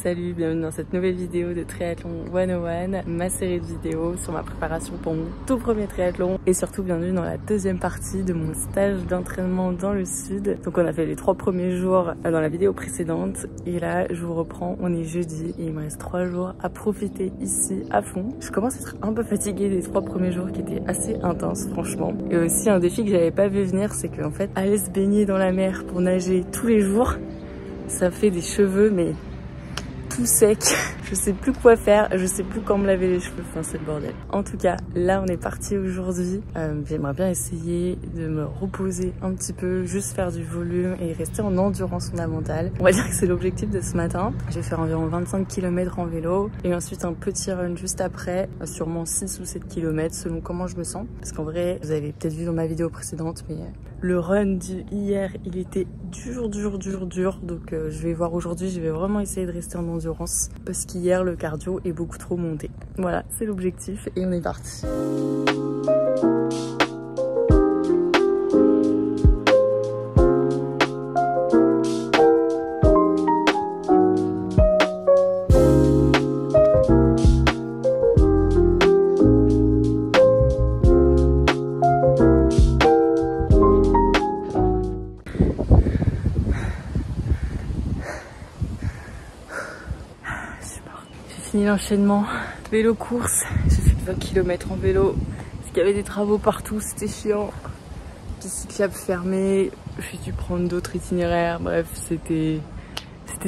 Salut, bienvenue dans cette nouvelle vidéo de Triathlon 101, ma série de vidéos sur ma préparation pour mon tout premier triathlon et surtout bienvenue dans la deuxième partie de mon stage d'entraînement dans le sud. Donc on a fait les 3 premiers jours dans la vidéo précédente et là je vous reprends, on est jeudi et il me reste 3 jours à profiter ici à fond. Je commence à être un peu fatiguée des 3 premiers jours qui étaient assez intenses franchement. Et aussi un défi que j'avais pas vu venir, c'est qu'en fait aller se baigner dans la mer pour nager tous les jours, ça fait des cheveux mais tout sec, je sais plus quoi faire, je sais plus quand me laver les cheveux, enfin c'est le bordel. En tout cas, là on est parti aujourd'hui, j'aimerais bien essayer de me reposer un petit peu, juste faire du volume et rester en endurance fondamentale. On va dire que c'est l'objectif de ce matin. Je vais faire environ 25 km en vélo et ensuite un petit run juste après, sûrement 6 ou 7 km selon comment je me sens. Parce qu'en vrai, vous avez peut-être vu dans ma vidéo précédente, mais le run d'hier, il était dur, donc je vais voir aujourd'hui, je vais vraiment essayer de rester en endurance parce qu'hier le cardio est beaucoup trop monté. Voilà, c'est l'objectif et on est parti. Fini l'enchaînement vélo course, j'ai fait 20 km en vélo parce qu'il y avait des travaux partout, c'était chiant, piste cyclable fermée, j'ai dû prendre d'autres itinéraires, bref c'était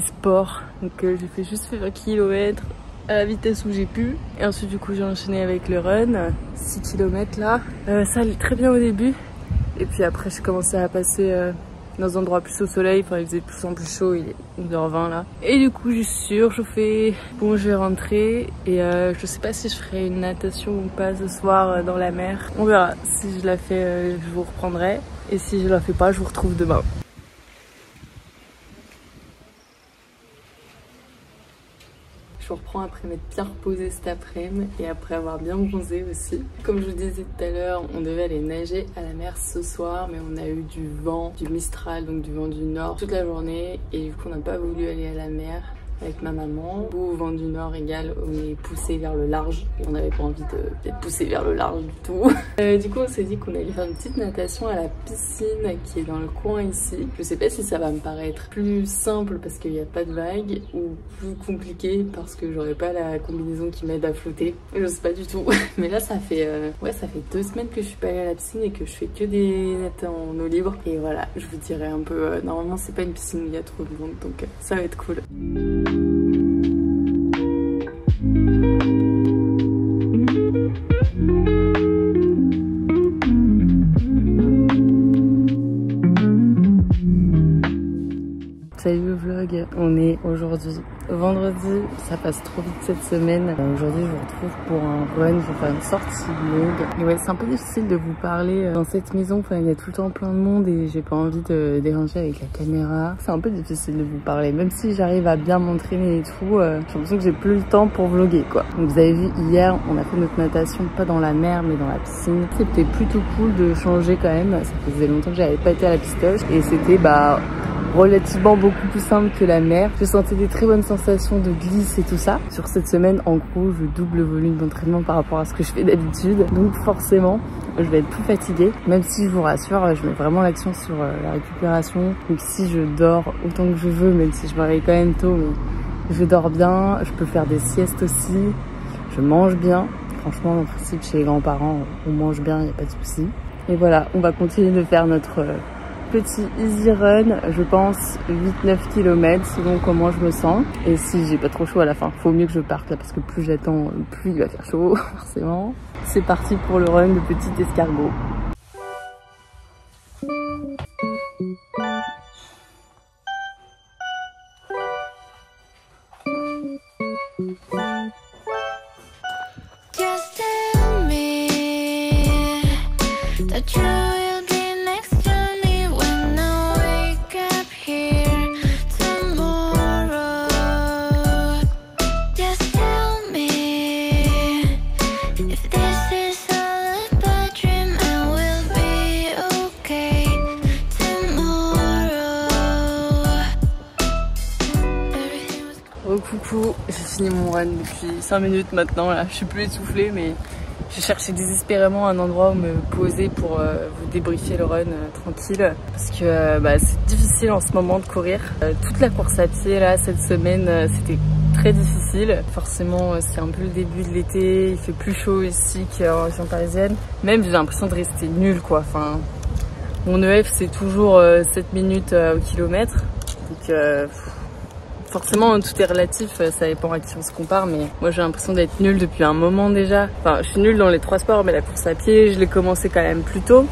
sport, donc j'ai juste fait 20 km à la vitesse où j'ai pu et ensuite du coup j'ai enchaîné avec le run, 6 km là, ça allait très bien au début et puis après j'ai commencé à passer dans un endroit plus au soleil, enfin il faisait de plus en plus chaud, il est 11h20 là. Et du coup j'ai surchauffé, bon je vais rentrer et je sais pas si je ferai une natation ou pas ce soir dans la mer. On verra, si je la fais je vous reprendrai et si je la fais pas je vous retrouve demain. Je reprends après m'être bien reposée cet après-midi et après avoir bien bronzé aussi. Comme je vous disais tout à l'heure, on devait aller nager à la mer ce soir, mais on a eu du vent, du Mistral, donc du vent du nord toute la journée et du coup on n'a pas voulu aller à la mer avec ma maman. Au vent du nord égal, on est poussé vers le large et on n'avait pas envie d'être poussé vers le large du tout. Du coup on s'est dit qu'on allait faire une petite natation à la piscine qui est dans le coin ici. Je sais pas si ça va me paraître plus simple parce qu'il n'y a pas de vagues ou plus compliqué parce que j'aurais pas la combinaison qui m'aide à flotter. Je sais pas du tout. Mais là ça fait 2 semaines que je suis pas allée à la piscine et que je fais que des nattes en eau libre. Et voilà, je vous dirai un peu, normalement c'est pas une piscine où il y a trop de monde donc ça va être cool. Salut le vlog, on est aujourd'hui vendredi, ça passe trop vite cette semaine. Aujourd'hui je vous retrouve pour un run, je vais faire une sortie longue. Et ouais, c'est un peu difficile de vous parler dans cette maison, enfin il y a tout le temps plein de monde et j'ai pas envie de déranger avec la caméra. C'est un peu difficile de vous parler, même si j'arrive à bien m'entraîner et tout, j'ai l'impression que j'ai plus le temps pour vlogger quoi. Donc vous avez vu hier, on a fait notre natation, pas dans la mer mais dans la piscine. C'était plutôt cool de changer quand même, ça faisait longtemps que j'avais pas été à la pistoche et c'était relativement beaucoup plus simple que la mer. Je sentais des très bonnes sensations de glisse et tout ça. Sur cette semaine, en gros, je double le volume d'entraînement par rapport à ce que je fais d'habitude. Donc forcément, je vais être plus fatiguée. Même si je vous rassure, je mets vraiment l'accent sur la récupération. Donc si je dors autant que je veux, même si je me réveille quand même tôt, mais je dors bien. Je peux faire des siestes aussi. Je mange bien. Franchement, en principe, chez les grands-parents, on mange bien, il n'y a pas de souci. Et voilà, on va continuer de faire notre petit easy run, je pense 8-9 km selon comment je me sens. Et si j'ai pas trop chaud à la fin, faut mieux que je parte là parce que plus j'attends, plus il va faire chaud, forcément. C'est parti pour le run de petit escargot. coup, j'ai fini mon run depuis 5 minutes maintenant. Là, je suis plus essoufflée, mais j'ai cherché désespérément un endroit où me poser pour vous débriefer le run tranquille. Parce que c'est difficile en ce moment de courir. Toute la course à pied là cette semaine, c'était très difficile. Forcément, c'est un peu le début de l'été. Il fait plus chaud ici qu'en région parisienne. Même j'ai l'impression de rester nulle quoi. Enfin, mon EF c'est toujours 7 minutes au kilomètre. Donc forcément tout est relatif, ça dépend à qui on se compare, mais moi j'ai l'impression d'être nulle depuis un moment déjà. Enfin je suis nulle dans les 3 sports, mais la course à pied je l'ai commencé quand même plus tôt,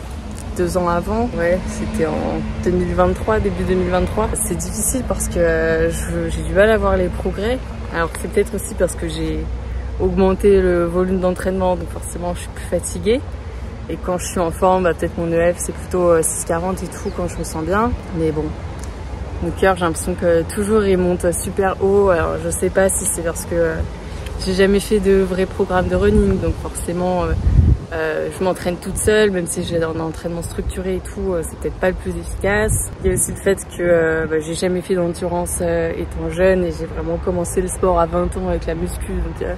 2 ans avant. Ouais, c'était en 2023, début 2023. C'est difficile parce que j'ai du mal à voir les progrès. Alors c'est peut-être aussi parce que j'ai augmenté le volume d'entraînement, donc forcément je suis plus fatiguée. Et quand je suis en forme, peut-être mon EF c'est plutôt 6,40 et tout quand je me sens bien. Mais bon, mon cœur, j'ai l'impression que toujours il monte super haut. Alors je sais pas si c'est parce que j'ai jamais fait de vrai programme de running, donc forcément je m'entraîne toute seule, même si j'ai un entraînement structuré et tout, c'est peut-être pas le plus efficace. Il y a aussi le fait que j'ai jamais fait d'endurance étant jeune et j'ai vraiment commencé le sport à 20 ans avec la muscu, donc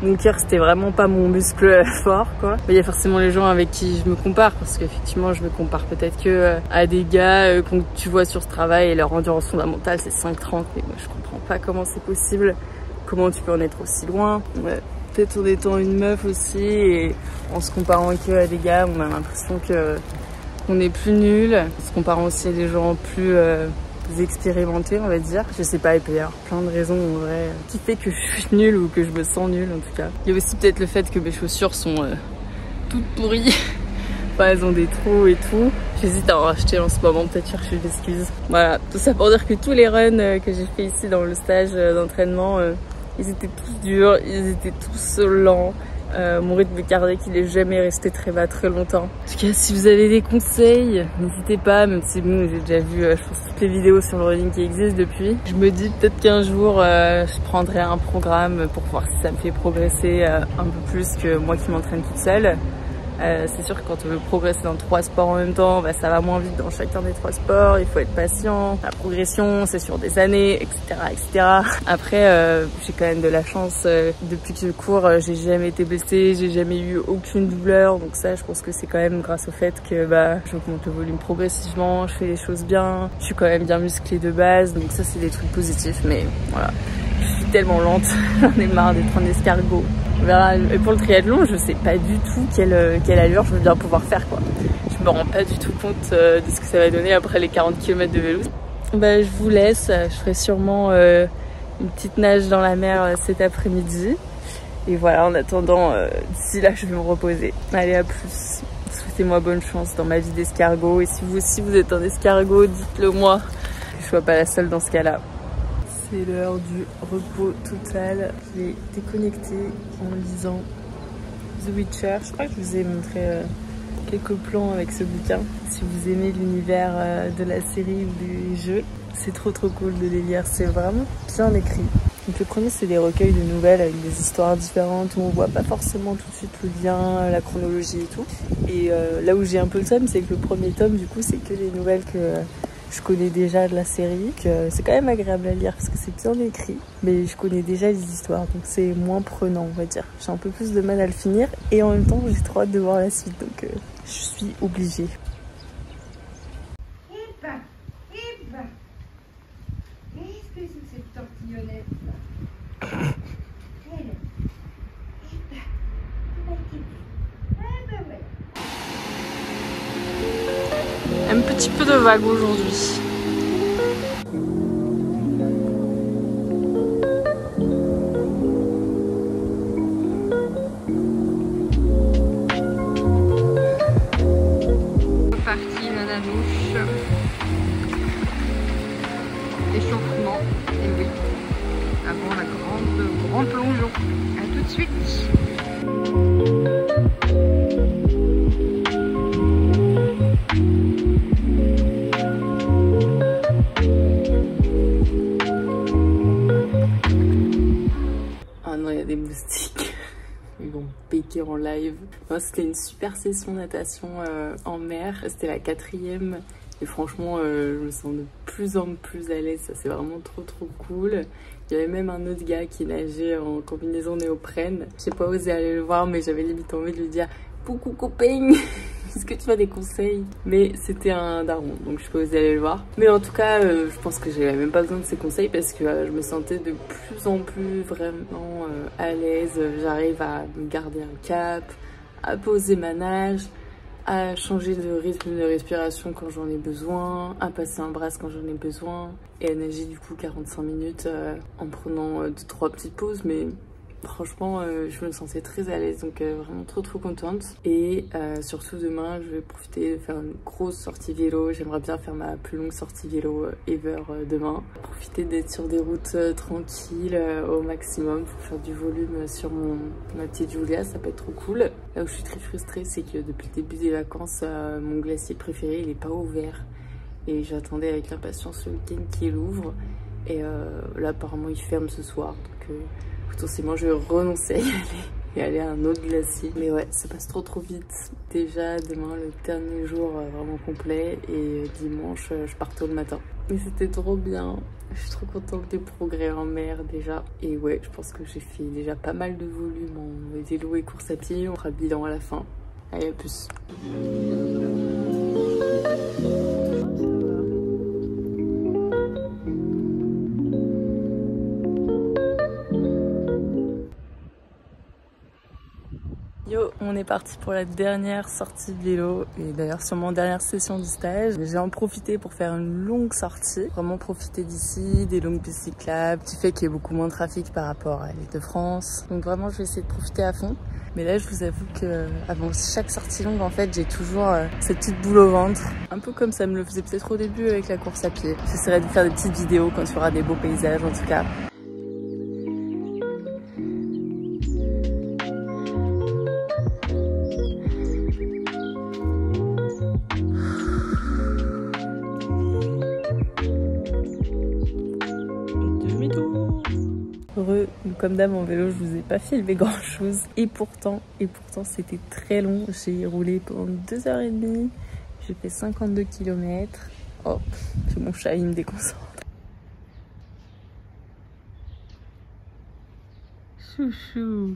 mon cœur c'était vraiment pas mon muscle fort quoi. Mais il y a forcément les gens avec qui je me compare, parce qu'effectivement je me compare peut-être que à des gars que tu vois sur ce travail et leur endurance fondamentale c'est 5,30, mais moi je comprends pas comment c'est possible, comment tu peux en être aussi loin. Ouais. Peut-être en étant une meuf aussi et en se comparant que à des gars, on a l'impression qu'on est plus nul, en se comparant aussi à des gens plus expérimentés on va dire. Je sais pas, il peut y avoir plein de raisons en vrai qui fait que je suis nulle ou que je me sens nulle en tout cas. Il y a aussi peut-être le fait que mes chaussures sont toutes pourries. Enfin, elles ont des trous et tout. J'hésite à en racheter en ce moment, peut-être chercher des excuses. Voilà, tout ça pour dire que tous les runs que j'ai fait ici dans le stage d'entraînement, ils étaient tous durs, ils étaient tous lents. Mon rythme cardiaque il est jamais resté très bas très longtemps. En tout cas, si vous avez des conseils, n'hésitez pas, même si bon, j'ai déjà vu je pense toutes les vidéos sur le running qui existent depuis. Je me dis peut-être qu'un jour je prendrai un programme pour voir si ça me fait progresser un peu plus que moi qui m'entraîne toute seule. C'est sûr que quand on veut progresser dans 3 sports en même temps, ça va moins vite dans chacun des 3 sports, il faut être patient. La progression, c'est sur des années, etc. etc. Après, j'ai quand même de la chance, depuis que je cours, j'ai jamais été blessée, j'ai jamais eu aucune douleur, donc ça je pense que c'est quand même grâce au fait que j'augmente le volume progressivement, je fais les choses bien, je suis quand même bien musclée de base, donc ça c'est des trucs positifs, mais voilà. Je suis tellement lente, j'en ai marre d'être un escargot. On verra. Et pour le triathlon, je sais pas du tout quelle allure je veux bien pouvoir faire quoi. Je me rends pas du tout compte de ce que ça va donner après les 40 km de vélo. Je vous laisse, je ferai sûrement une petite nage dans la mer cet après-midi. Et voilà, en attendant, d'ici là, je vais me reposer. Allez, à plus. Souhaitez-moi bonne chance dans ma vie d'escargot. Et si vous aussi vous êtes un escargot, dites-le moi. Que je sois pas la seule dans ce cas-là. C'est l'heure du repos total. Je vais déconnecter en lisant The Witcher. Je crois que je vous ai montré quelques plans avec ce bouquin. Si vous aimez l'univers de la série ou des jeux, c'est trop cool de les lire. C'est vraiment bien écrit. Donc le premier c'est des recueils de nouvelles avec des histoires différentes où on voit pas forcément tout de suite le lien, la chronologie et tout. Et là où j'ai un peu le seum, c'est que le premier tome du coup c'est que des nouvelles que je connais déjà de la série, que c'est quand même agréable à lire parce que c'est bien écrit, mais je connais déjà les histoires, donc c'est moins prenant on va dire. J'ai un peu plus de mal à le finir et en même temps j'ai trop hâte de voir la suite, donc je suis obligée. Qu'est-ce que c'est que cette tortillonnette Un petit peu de vague aujourd'hui. Parti nana douche. Échauffement. Et oui. Avant la grande plongeon. A tout de suite. Des moustiques, ils vont piquer en live. C'était une super session natation en mer, c'était la 4e et franchement je me sens de plus en plus à l'aise, ça c'est vraiment trop cool. Il y avait même un autre gars qui nageait en combinaison néoprène. J'ai pas osé aller le voir, mais j'avais limite envie de lui dire « Coucou copain, est-ce que tu as des conseils ?» Mais c'était un daron, donc je peux oser aller le voir. Mais en tout cas, je pense que j'avais même pas besoin de ses conseils parce que je me sentais de plus en plus vraiment à l'aise. J'arrive à me garder un cap, à poser ma nage, à changer de rythme de respiration quand j'en ai besoin, à passer un brasse quand j'en ai besoin et à nager du coup 45 minutes en prenant 2-3 petites pauses, mais franchement je me sentais très à l'aise, donc vraiment trop contente. Et surtout demain je vais profiter de faire une grosse sortie vélo. J'aimerais bien faire ma plus longue sortie vélo ever demain, profiter d'être sur des routes tranquilles au maximum pour faire du volume sur ma petite Julia. Ça peut être trop cool. Là où je suis très frustrée, c'est que depuis le début des vacances mon glacier préféré il est pas ouvert et j'attendais avec impatience le week-end qu'il ouvre, et là apparemment il ferme ce soir, donc potentiellement je vais renoncer à y aller et aller à un autre glacier. Mais ouais, ça passe trop vite. Déjà demain le dernier jour vraiment complet, et dimanche je pars tôt le matin. Mais c'était trop bien. Je suis trop contente des progrès en mer déjà. Et ouais, je pense que j'ai fait déjà pas mal de volume en vélo et course à pied. On fera le bilan à la fin. Allez, à plus. Yo, on est parti pour la dernière sortie de vélo, et d'ailleurs sûrement dernière session du stage. J'ai en profité pour faire une longue sortie, vraiment profiter d'ici, des longues pistes cyclables, qui fait qu'il y a beaucoup moins de trafic par rapport à l'Île-de-France. Donc vraiment je vais essayer de profiter à fond. Mais là je vous avoue que avant chaque sortie longue en fait j'ai toujours cette petite boule au ventre. Un peu comme ça me le faisait peut-être au début avec la course à pied. J'essaierai de faire des petites vidéos quand il y aura des beaux paysages en tout cas. Heureux, comme d'hab en vélo je vous ai pas filmé grand chose, et pourtant c'était très long. J'ai roulé pendant 2h30, j'ai fait 52 km. Oh, c'est mon chat, il me déconcentre. Chouchou.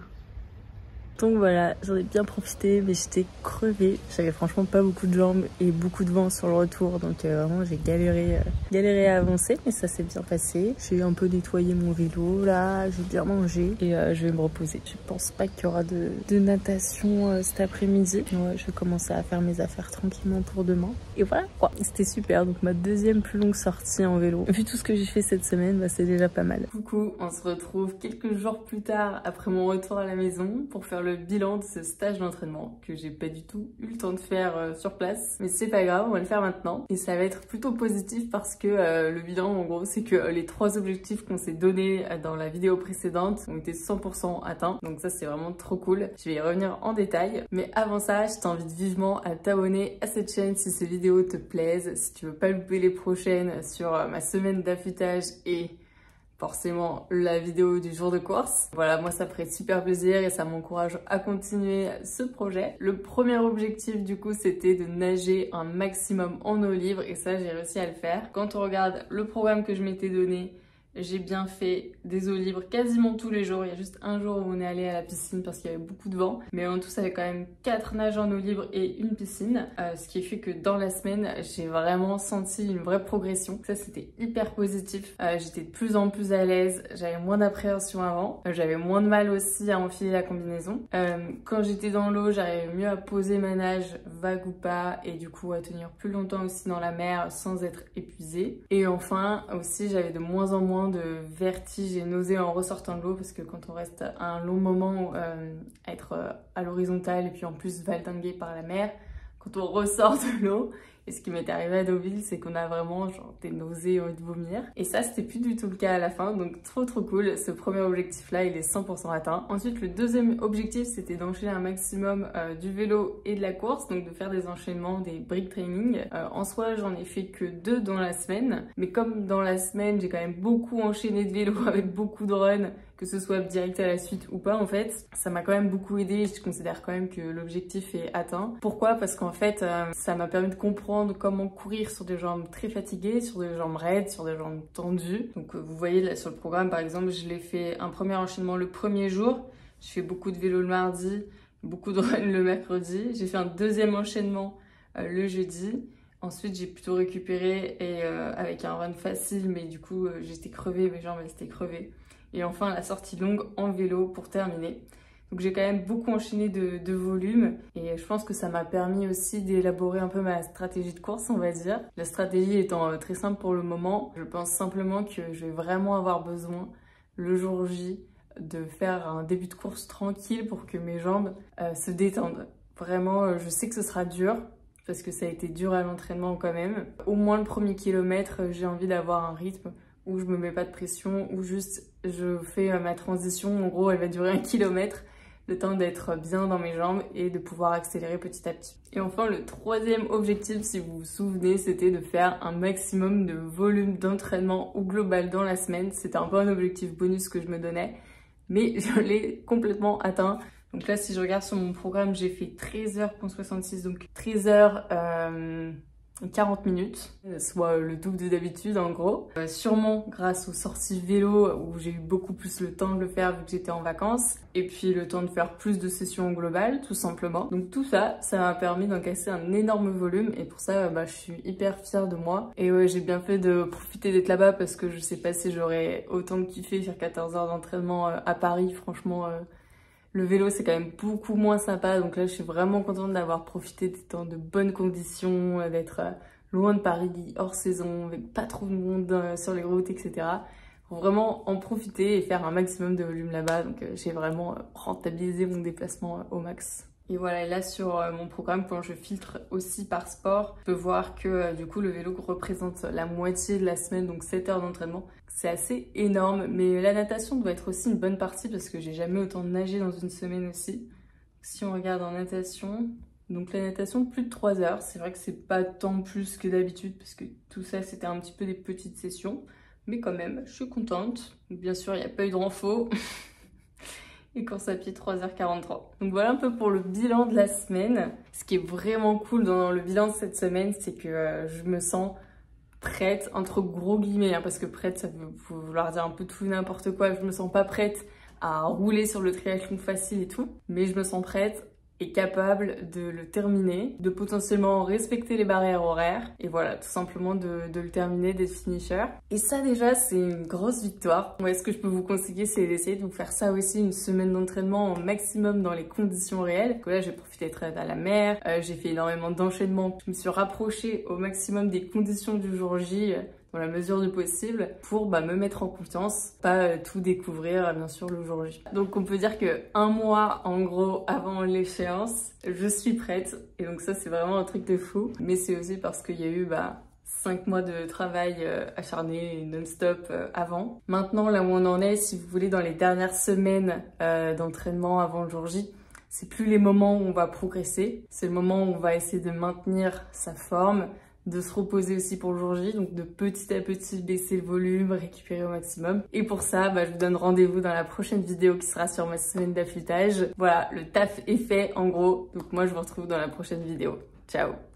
Donc voilà, j'en ai bien profité, mais j'étais crevée. J'avais franchement pas beaucoup de jambes et beaucoup de vent sur le retour, donc vraiment j'ai galéré à avancer, mais ça s'est bien passé. J'ai un peu nettoyé mon vélo là, j'ai bien mangé et je vais me reposer. Je pense pas qu'il y aura de natation cet après-midi. Ouais, je vais commencer à faire mes affaires tranquillement pour demain. Et voilà quoi, c'était super. Donc ma deuxième plus longue sortie en vélo. Vu tout ce que j'ai fait cette semaine, bah, c'est déjà pas mal. Coucou, on se retrouve quelques jours plus tard après mon retour à la maison pour faire le bilan de ce stage d'entraînement que j'ai pas du tout eu le temps de faire sur place, mais c'est pas grave, on va le faire maintenant et ça va être plutôt positif parce que le bilan en gros c'est que les 3 objectifs qu'on s'est donnés dans la vidéo précédente ont été 100% atteints, donc ça c'est vraiment trop cool. Je vais y revenir en détail, mais avant ça je t'invite vivement à t'abonner à cette chaîne si ces vidéos te plaisent, si tu veux pas louper les prochaines sur ma semaine d'affûtage et forcément la vidéo du jour de course. Voilà, moi ça me ferait super plaisir et ça m'encourage à continuer ce projet. Le premier objectif du coup c'était de nager un maximum en eau libre et ça j'ai réussi à le faire. Quand on regarde le programme que je m'étais donné, j'ai bien fait des eaux libres quasiment tous les jours. Il y a juste un jour où on est allé à la piscine parce qu'il y avait beaucoup de vent. Mais en tout, ça fait quand même 4 nages en eau libre et une piscine. Ce qui fait que dans la semaine, j'ai vraiment senti une vraie progression. Ça, c'était hyper positif. J'étais de plus en plus à l'aise. J'avais moins d'appréhension avant. J'avais moins de mal aussi à enfiler la combinaison. Quand j'étais dans l'eau, j'arrivais mieux à poser ma nage, vague ou pas. Et du coup, à tenir plus longtemps aussi dans la mer sans être épuisée. Et enfin, aussi, j'avais de moins en moins de vertige et nausées en ressortant de l'eau parce que quand on reste un long moment à être à l'horizontale et puis en plus valdingué par la mer, quand on ressort de l'eau, et ce qui m'est arrivé à Deauville, c'est qu'on a vraiment genre des nausées, envie de vomir. Et ça, c'était plus du tout le cas à la fin, donc trop cool. Ce premier objectif-là, il est 100% atteint. Ensuite, le deuxième objectif, c'était d'enchaîner un maximum du vélo et de la course, donc de faire des enchaînements, des break training. En soi, j'en ai fait que 2 dans la semaine, mais comme dans la semaine, j'ai quand même beaucoup enchaîné de vélo avec beaucoup de runs, que ce soit direct à la suite ou pas en fait, ça m'a quand même beaucoup aidé et je considère quand même que l'objectif est atteint. Pourquoi? Parce qu'en fait, ça m'a permis de comprendre apprendre comment courir sur des jambes très fatiguées, sur des jambes raides, sur des jambes tendues. Donc vous voyez là sur le programme par exemple, je l'ai fait un premier enchaînement le premier jour, je fais beaucoup de vélo le mardi, beaucoup de run le mercredi, j'ai fait un deuxième enchaînement le jeudi. Ensuite, j'ai plutôt récupéré et avec un run facile, mais du coup, j'étais crevée, mes jambes elles étaient crevées. Et enfin, la sortie longue en vélo pour terminer. Donc j'ai quand même beaucoup enchaîné de volume et je pense que ça m'a permis aussi d'élaborer un peu ma stratégie de course, on va dire. La stratégie étant très simple pour le moment, je pense simplement que je vais vraiment avoir besoin le jour J de faire un début de course tranquille pour que mes jambes se détendent. Vraiment, je sais que ce sera dur, parce que ça a été dur à l'entraînement quand même. Au moins le premier kilomètre, j'ai envie d'avoir un rythme où je me mets pas de pression, où juste je fais ma transition. En gros, elle va durer 1 kilomètre, le temps d'être bien dans mes jambes et de pouvoir accélérer petit à petit. Et enfin, le troisième objectif, si vous vous souvenez, c'était de faire un maximum de volume d'entraînement au global dans la semaine. C'était un peu un objectif bonus que je me donnais, mais je l'ai complètement atteint. Donc là, si je regarde sur mon programme, j'ai fait 13h.66, donc 13h 40 minutes, soit le double de d'habitude en gros. Sûrement grâce aux sorties vélo où j'ai eu beaucoup plus le temps de le faire vu que j'étais en vacances. Et puis le temps de faire plus de sessions globales, tout simplement. Donc tout ça, ça m'a permis d'encaisser un énorme volume. Et pour ça, je suis hyper fière de moi. Et ouais, j'ai bien fait de profiter d'être là-bas parce que je sais pas si j'aurais autant kiffé faire 14 heures d'entraînement à Paris, franchement... Le vélo, c'est quand même beaucoup moins sympa. Donc là, je suis vraiment contente d'avoir profité dans de bonnes conditions, d'être loin de Paris, hors saison, avec pas trop de monde sur les routes, etc. Faut vraiment en profiter et faire un maximum de volume là-bas. Donc j'ai vraiment rentabilisé mon déplacement au max. Et voilà, et là sur mon programme, quand je filtre aussi par sport, je peux voir que du coup le vélo représente la moitié de la semaine, donc 7 heures d'entraînement. C'est assez énorme, mais la natation doit être aussi une bonne partie parce que j'ai jamais autant nagé dans une semaine aussi. Si on regarde en natation, donc la natation plus de 3 heures, c'est vrai que c'est pas tant plus que d'habitude parce que tout ça c'était un petit peu des petites sessions, mais quand même, je suis contente. Bien sûr, il n'y a pas eu de renfort. Et course à pied 3h43. Donc voilà un peu pour le bilan de la semaine. Ce qui est vraiment cool dans le bilan de cette semaine, c'est que je me sens prête, entre gros guillemets, hein, parce que prête, ça peut vouloir dire un peu tout n'importe quoi. Je me sens pas prête à rouler sur le triathlon facile et tout, mais je me sens prête et capable de le terminer, de potentiellement respecter les barrières horaires et voilà, tout simplement de le terminer, d'être finisher. Et ça déjà, c'est une grosse victoire. Ouais, ce que je peux vous conseiller, c'est d'essayer de vous faire ça aussi, une semaine d'entraînement au maximum dans les conditions réelles. Donc là, j'ai profité d'être à la mer, j'ai fait énormément d'enchaînements, je me suis rapprochée au maximum des conditions du jour J, dans la mesure du possible pour me mettre en confiance, pas tout découvrir bien sûr le jour J. Donc on peut dire que 1 mois en gros avant l'échéance, je suis prête et donc ça c'est vraiment un truc de fou. Mais c'est aussi parce qu'il y a eu 5 mois de travail acharné non-stop avant. Maintenant là où on en est, si vous voulez, dans les dernières semaines d'entraînement avant le jour J, c'est plus les moments où on va progresser, c'est le moment où on va essayer de maintenir sa forme, de se reposer aussi pour le jour J, donc de petit à petit baisser le volume, récupérer au maximum. Et pour ça, je vous donne rendez-vous dans la prochaine vidéo qui sera sur ma semaine d'affûtage. Voilà, le taf est fait en gros, donc moi je vous retrouve dans la prochaine vidéo. Ciao!